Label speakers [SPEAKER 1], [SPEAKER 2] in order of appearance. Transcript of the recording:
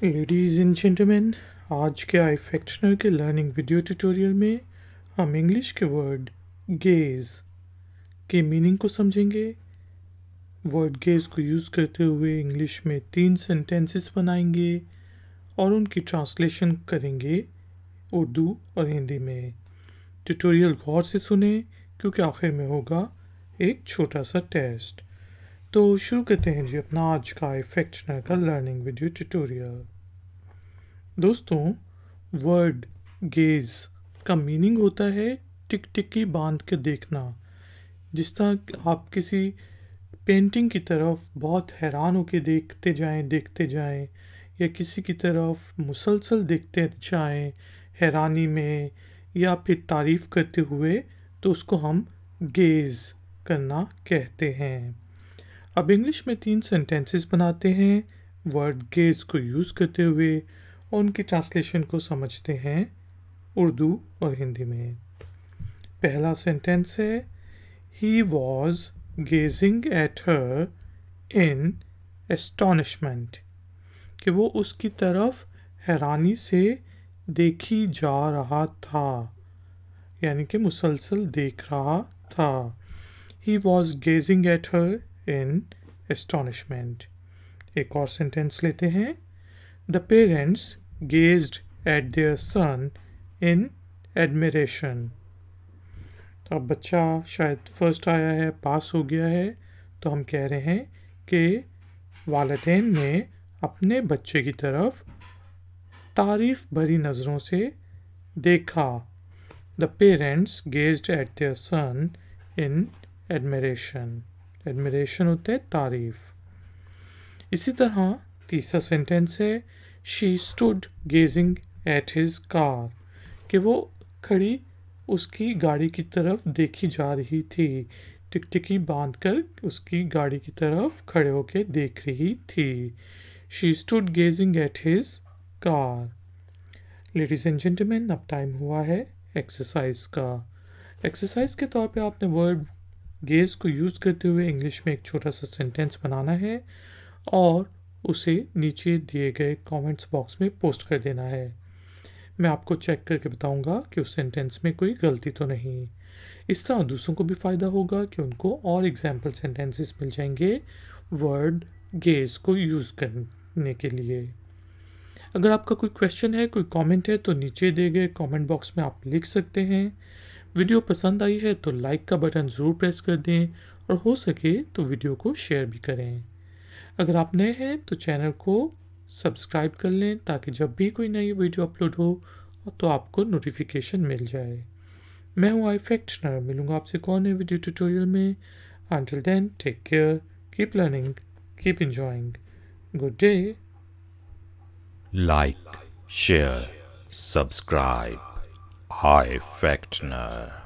[SPEAKER 1] Ladies and gentleman, आज के आई फैक्शनर के लर्निंग वीडियो ट्यूटोरियल में हम इंग्लिश के वर्ड गेज़ के मीनिंग को समझेंगे। वर्ड गेज़ को यूज़ करते हुए इंग्लिश में 3 सेंटेंसेस बनाएंगे और उनकी ट्रांसलेशन करेंगे उर्दू और हिंदी में। ट्यूटोरियल गौर से सुने क्योंकि आखिर में होगा एक छोटा सा टेस्ट। तो शुरू करते हैं जी अपना आज का आई फैक्शनर का लर्निंग वीडियो ट्यूटोरियल। दोस्तों, वर्ड गेज का मीनिंग होता है टिकटिकी बांध के देखना। जिस तरह आप किसी पेंटिंग की तरफ बहुत हैरान होकर देखते जाएं या किसी की तरफ मुसलसल देखते जाएं हैरानी में या फिर तारीफ़ करते हुए, तो उसको हम गेज करना कहते हैं। अब इंग्लिश में 3 सेंटेंसेस बनाते हैं वर्ड गेज को यूज़ करते हुए और उनकी ट्रांसलेशन को समझते हैं उर्दू और हिंदी में। पहला सेंटेंस है he was gazing at her in astonishment, कि वो उसकी तरफ हैरानी से देखी जा रहा था, यानी कि मुसलसल देख रहा था। He was gazing at her in astonishment. एक और सेंटेंस लेते हैं। The parents gazed at their son in admiration. अब बच्चा शायद फर्स्ट आया है, पास हो गया है, तो हम कह रहे हैं कि वालिदैन ने अपने बच्चे की तरफ तारीफ भरी नज़रों से देखा। The parents gazed at their son in admiration. Admiration होता है तारीफ। इसी तरह तीसरा सेंटेंस है she stood gazing at his car, कि वो खड़ी उसकी गाड़ी की तरफ देखी जा रही थी, टिकटिकी बांधकर उसकी गाड़ी की तरफ खड़े होकर देख रही थी। She stood gazing at his car. Ladies and gentleman, अब टाइम हुआ है एक्सरसाइज का। एक्सरसाइज के तौर पे आपने वर्ड गेज को यूज़ करते हुए इंग्लिश में एक छोटा सा सेंटेंस बनाना है और उसे नीचे दिए गए कमेंट्स बॉक्स में पोस्ट कर देना है। मैं आपको चेक करके बताऊंगा कि उस सेंटेंस में कोई गलती तो नहीं। इस तरह दूसरों को भी फ़ायदा होगा कि उनको और एग्जाम्पल सेंटेंसेस मिल जाएंगे वर्ड गेज को यूज़ करने के लिए। अगर आपका कोई क्वेश्चन है, कोई कमेंट है, तो नीचे दिए गए कमेंट बॉक्स में आप लिख सकते हैं। वीडियो पसंद आई है तो लाइक का बटन ज़रूर प्रेस कर दें और हो सके तो वीडियो को शेयर भी करें। अगर आप नए हैं तो चैनल को सब्सक्राइब कर लें ताकि जब भी कोई नई वीडियो अपलोड हो तो आपको नोटिफिकेशन मिल जाए। मैं हूँ आई फैक्शनर, मिलूँगा आपसे कौन नए वीडियो ट्यूटोरियल में। Until then, take care, keep learning, keep enjoying, good day.
[SPEAKER 2] Like, share, subscribe. Hi, Factner.